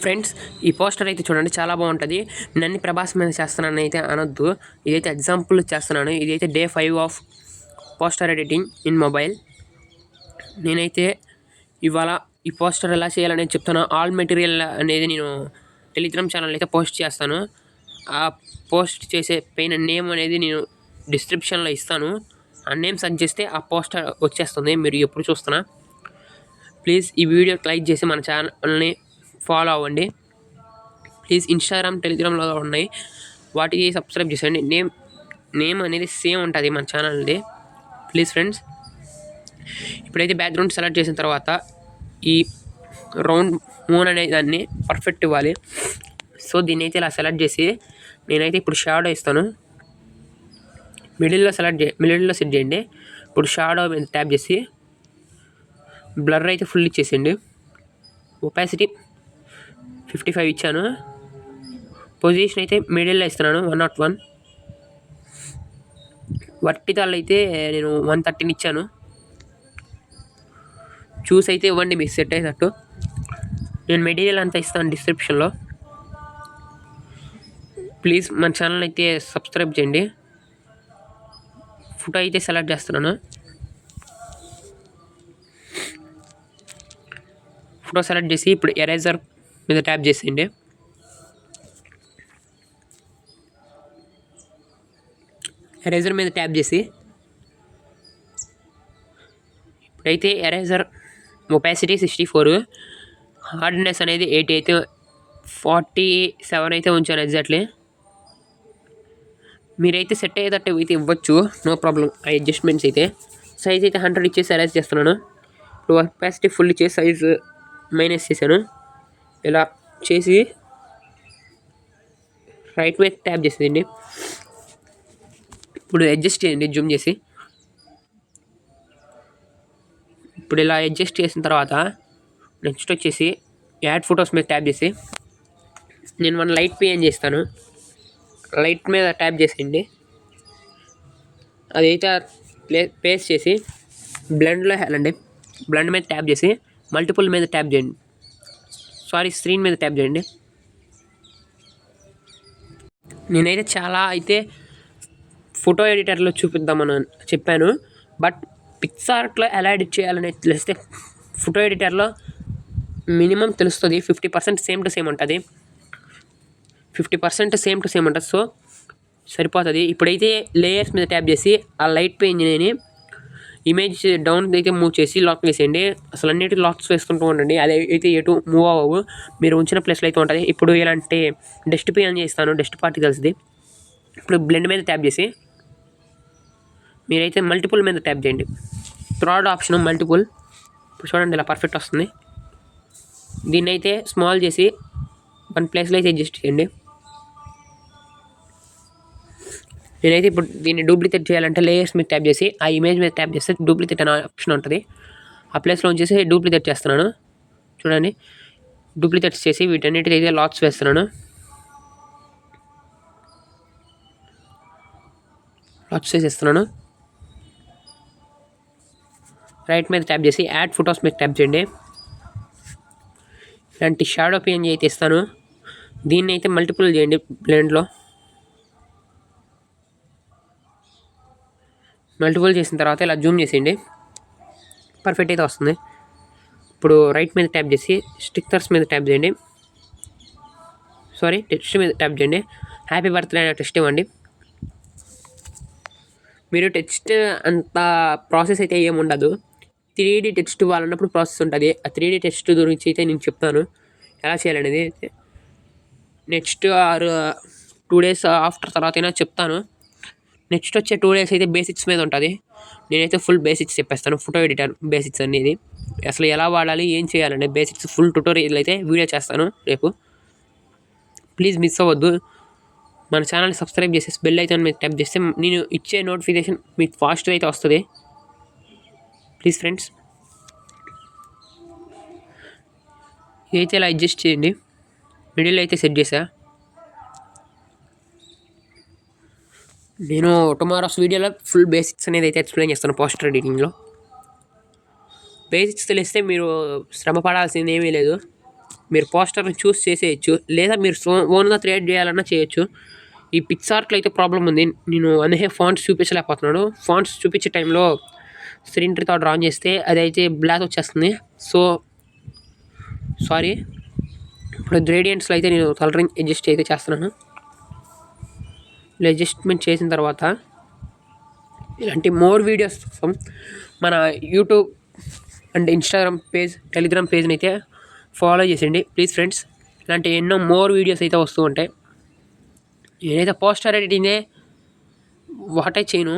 Friends, ఈ poster అయితే చూడండి, చాలా బాగుంటుంది. నన్ను ప్రభాస్ మీద చేస్తున్నాను అయితే అనొద్దు. ఇదైతే ఎగ్జాంపుల్ చేస్తున్నాను. ఇదైతే day 5 of poster editing in mobile. నేనైతే ఇవాళ ఈ పోస్టర్ ఎలా చేయాలనేది చెప్తాను. ఆల్ మెటీరియల్ అనేది నేను టెలిగ్రామ్ ఛానల్ అయితే పోస్ట్ చేస్తాను. ఆ పోస్ట్ చేసే పైన నేమ్ అనేది నేను డిస్క్రిప్షన్లో ఇస్తాను. ఆ నేమ్ సెర్చ్ చేస్తే ఆ పోస్టర్ వచ్చేస్తుంది. మీరు ఎప్పుడు చూస్తున్నా ప్లీజ్ ఈ వీడియోకి లైక్ చేసి మన ఛానల్ని ఫాలో అవ్వండి. ప్లీజ్ ఇన్స్టాగ్రామ్, టెలిగ్రామ్లో ఉన్నాయి, వాటికి సబ్స్క్రైబ్ చేసేయండి. నేమ్ అనేది సేమ్ ఉంటుంది మన ఛానల్ది. ప్లీజ్ ఫ్రెండ్స్, ఇప్పుడైతే బ్యాక్గ్రౌండ్ సెలెక్ట్ చేసిన తర్వాత ఈ రౌండ్ మూన్ అనే దాన్ని పర్ఫెక్ట్ ఇవ్వాలి. సో దీన్ని అయితే ఇలా సెలెక్ట్ చేసి నేనైతే ఇప్పుడు షాడో ఇస్తాను. మిడిల్లో సెట్ చేయండి. ఇప్పుడు షాడో మీద ట్యాప్ చేసి బ్లర్ అయితే ఫుల్ ఇచ్చేసేయండి. ఒపాసిటీ 55 ఇచ్చాను. పొజిషన్ అయితే మిడిల్లో ఇస్తున్నాను 101. వర్టికల్ అయితే నేను 113 ఇచ్చాను. చూసి అయితే ఇవ్వండి మీకు సెట్ అయ్యేటట్టు. నేను మెటీరియల్ అంతా ఇస్తాను డిస్క్రిప్షన్లో. ప్లీజ్ మన ఛానల్ అయితే సబ్స్క్రైబ్ చేయండి. ఫోటో అయితే సెలెక్ట్ చేస్తున్నాను. ఫోటో సెలెక్ట్ చేసి ఇప్పుడు ఎరేజర్ మీద ట్యాప్ చేసేయండి. ఎరేజర్ మీద ట్యాప్ చేసి ఇప్పుడైతే ఎరేజర్ ఒపాసిటీ 64, హార్డ్నెస్ అనేది 80 అయితే 47 అయితే ఉంచాను ఎగ్జాక్ట్లీ. మీరైతే సెట్ అయ్యేటట్టు అయితే ఇవ్వచ్చు, నో ప్రాబ్లం. ఆ అడ్జస్ట్మెంట్స్ అయితే సైజ్ అయితే 100 ఇచ్చేసి ఎరేజ్ చేస్తున్నాను. ఇప్పుడు ఒపాసిటీ ఫుల్ ఇచ్చేసి సైజు మైనస్ చేశాను. ఇలా చేసి రైట్ మీద ట్యాప్ చేసేయండి. ఇప్పుడు అడ్జస్ట్ చేయండి జూమ్ చేసి. ఇప్పుడు ఇలా అడ్జస్ట్ చేసిన తర్వాత నెక్స్ట్ వచ్చేసి యాడ్ ఫొటోస్ మీద ట్యాప్ చేసి నేను మన లైట్ పిఎన్ చేస్తాను. లైట్ మీద ట్యాప్ చేసేయండి. అదైతే పేస్ట్ చేసి బ్లెండ్లో వెళ్ళండి. బ్లెండ్ మీద ట్యాప్ చేసి మల్టిపుల్ మీద ట్యాప్ చేయండి. స్క్రీన్ మీద ట్యాప్ చేయండి. నేనైతే చాలా అయితే ఫోటో ఎడిటర్లో చూపిద్దామని చెప్పాను, బట్ పిక్సార్ట్లో ఎలా ఎడిట్ చేయాలనేది తెలిస్తే ఫోటో ఎడిటర్లో మినిమం తెలుస్తుంది. 50% సేమ్ టు సేమ్ ఉంటుంది. 50% సేమ్ టు సేమ్ ఉంటుంది. సో సరిపోతుంది. ఇప్పుడైతే లేయర్స్ మీద ట్యాప్ చేసి ఆ లైట్ పెయింట్ని ఇమేజ్ డౌన్ అయితే మూవ్ చేసి లాక్ వేసేయండి. అసలు అన్నిటి లాక్స్ వేసుకుంటూ ఉండండి. అది అయితే ఎటు మూవ్ అవ్వవు, మీరు ఉంచిన ప్లేస్లో అయితే ఉంటుంది. ఇప్పుడు ఇలాంటి డస్ట్ పెయిన్ చేస్తాను, డస్ట్ పార్టికల్స్ది. ఇప్పుడు బ్లెండ్ మీద ట్యాప్ చేసి మీరైతే మల్టిపుల్ మీద ట్యాప్ చేయండి. Third option multiple. ఇప్పుడు చూడండి ఇలా పర్ఫెక్ట్ వస్తుంది. దీన్ని అయితే స్మాల్ చేసి వన్ ప్లేస్లో అయితే అడ్జస్ట్ చేయండి. నేనైతే ఇప్పుడు దీన్ని డూప్లికేట్ చేయాలంటే లేయర్స్ మీద ట్యాప్ చేసి ఆ ఇమేజ్ మీద ట్యాప్ చేస్తే డూప్లికేట్ అనే ఆప్షన్ ఉంటుంది. ఆ ప్లేస్లో వచ్చేసి డూప్లికేట్ చేస్తున్నాను. చూడండి, డూప్లికేట్ చేసి వీటన్నిటికీ అయితే లాక్స్ వేస్తున్నాను. లాక్స్ వేసేస్తున్నాను. రైట్ మీద ట్యాప్ చేసి యాడ్ ఫొటోస్ మీద ట్యాప్ చేయండి. ఇలాంటి షాడో పిఎన్జీ అయితే ఇస్తాను. దీన్ని అయితే మల్టిపుల్ చేయండి బ్లెండ్లో. మల్టిపుల్ చేసిన తర్వాత ఇలా జూమ్ చేసేయండి. పర్ఫెక్ట్ అయితే వస్తుంది. ఇప్పుడు రైట్ మీద ట్యాప్ చేసి స్టిక్కర్స్ మీద ట్యాప్ చేయండి. టెక్స్ట్ మీద ట్యాప్ చేయండి. హ్యాపీ బర్త్డే అనే టెక్స్ట్ ఇవ్వండి. మీరు టెక్స్ట్ అంత ప్రాసెస్ అయితే ఏముండదు. 3D టెక్స్ట్ ఇవ్వాలన్నప్పుడు ప్రాసెస్ ఉంటుంది. ఆ 3D టెక్స్ట్ గురించి అయితే నేను చెప్తాను ఎలా చేయాలనేది. నెక్స్ట్ ఆర్ 2 days ఆఫ్టర్ తర్వాత అయినా చెప్తాను. నెక్స్ట్ వచ్చే 2 days అయితే బేసిక్స్ మీద ఉంటుంది. నేనైతే ఫుల్ బేసిక్స్ చెప్పేస్తాను. ఫోటో ఎడిటర్ బేసిక్స్ అనేది అసలు ఎలా వాడాలి, ఏం చేయాలంటే బేసిక్స్ ఫుల్ ట్యూటోరియల్ అయితే వీడియో చేస్తాను రేపు. ప్లీజ్ మిస్ అవ్వద్దు. మన ఛానల్ని సబ్స్క్రైబ్ చేసి బెల్ ఐకాన్ మీద ట్యాప్ చేస్తే నేను ఇచ్చే నోటిఫికేషన్ మీకు ఫాస్ట్గా అయితే వస్తుంది. ప్లీజ్ ఫ్రెండ్స్, ఇదైతే ఇలా అడ్జస్ట్ చేయండి. మిడిల్ అయితే సెట్ చేసా. నేను టుమారోస్ వీడియోలో ఫుల్ బేసిక్స్ అనేది అయితే ఎక్స్ప్లెయిన్ చేస్తాను. పోస్టర్ ఎడిటింగ్లో బేసిక్స్ తెలిస్తే మీరు శ్రమ పడాల్సింది ఏమీ లేదు. మీరు పోస్టర్ని చూస్ చేసేయచ్చు, లేదా మీరు ఓన్గా క్రియేట్ చేయాలన్నా చేయొచ్చు. ఈ పిక్సార్ట్లో అయితే ప్రాబ్లం ఉంది. నేను అందుకే ఫాంట్స్ చూపించలేకపోతున్నాను. ఫాంట్స్ చూపించే టైంలో స్క్రీన్ థాట్ ఆన్ చేస్తే అదైతే బ్లాక్ వచ్చేస్తుంది. So sorry. ఇప్పుడు గ్రేడియంట్స్లో అయితే నేను కలరింగ్ అడ్జస్ట్ అయితే చేస్తున్నాను. ఇలా అడ్జస్ట్మెంట్ చేసిన తర్వాత ఇలాంటి మోర్ వీడియోస్ కోసం మన YouTube and Instagram page, Telegram పేజ్ని అయితే ఫాలో చేసేయండి ప్లీజ్ ఫ్రెండ్స్. ఇలాంటి ఎన్నో మోర్ వీడియోస్ అయితే వస్తూ ఉంటాయి. నేనైతే పోస్టర్ ఎడిటింగే ఒకటే చేయను.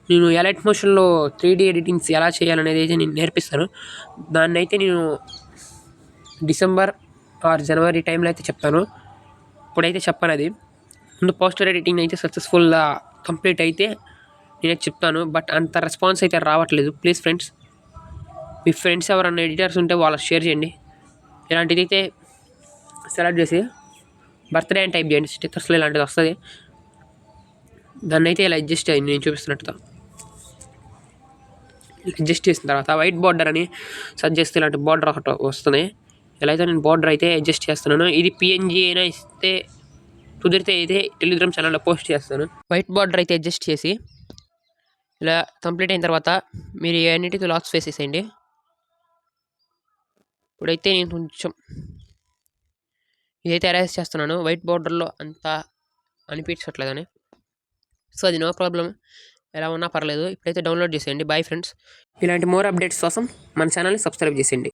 నేను ఎలైట్ మోషన్లో 3D ఎడిటింగ్స్ ఎలా చేయాలనేది అయితే నేను నేర్పిస్తాను. దాన్ని అయితే నేను డిసెంబర్ ఆర్ జనవరి టైంలో అయితే చెప్తాను. ఇప్పుడైతే చెప్పను అది. ముందు పోస్టర్ ఎడిటింగ్ అయితే సక్సెస్ఫుల్గా కంప్లీట్ అయితే నేనే చెప్తాను. బట్ అంత రెస్పాన్స్ అయితే రావట్లేదు. ప్లీజ్ ఫ్రెండ్స్, మీ ఫ్రెండ్స్ ఎవరన్నా ఎడిటర్స్ ఉంటే వాళ్ళకి షేర్ చేయండి. ఇలాంటిది అయితే సెలెక్ట్ చేసి బర్త్డే అని టైప్ చేయండి. స్టిక్కర్స్లో ఇలాంటిది వస్తుంది. దాన్ని అయితే ఇలా అడ్జస్ట్ అయ్యింది నేను చూపిస్తున్నట్టుగా. అడ్జస్ట్ చేసిన తర్వాత వైట్ బార్డర్ అని సెర్చ్ చేస్తే ఇలాంటి బార్డర్ ఒకటి వస్తుంది. ఇలా అయితే నేను బార్డర్ అయితే అడ్జస్ట్ చేస్తున్నాను. ఇది PNG అయినా ఇస్తే కుదిరితే అయితే టెలిగ్రామ్ ఛానల్లో పోస్ట్ చేస్తాను. వైట్ బార్డర్ అయితే అడ్జస్ట్ చేసి ఇలా కంప్లీట్ అయిన తర్వాత మీరు అన్నిటికీ లాక్స్ వేసేసేయండి. ఇప్పుడైతే నేను కొంచెం ఇదైతే అరేంజ్ చేస్తున్నాను. వైట్ బార్డర్లో అంత అనిపించట్లేదని, సో అది నో ప్రాబ్లం, ఎలా ఉన్నా పర్లేదు. ఇప్పుడైతే డౌన్లోడ్ చేసేయండి. Bye friends. ఇలాంటి మోర్ అప్డేట్స్ కోసం మన ఛానల్ని సబ్స్క్రైబ్ చేసేయండి.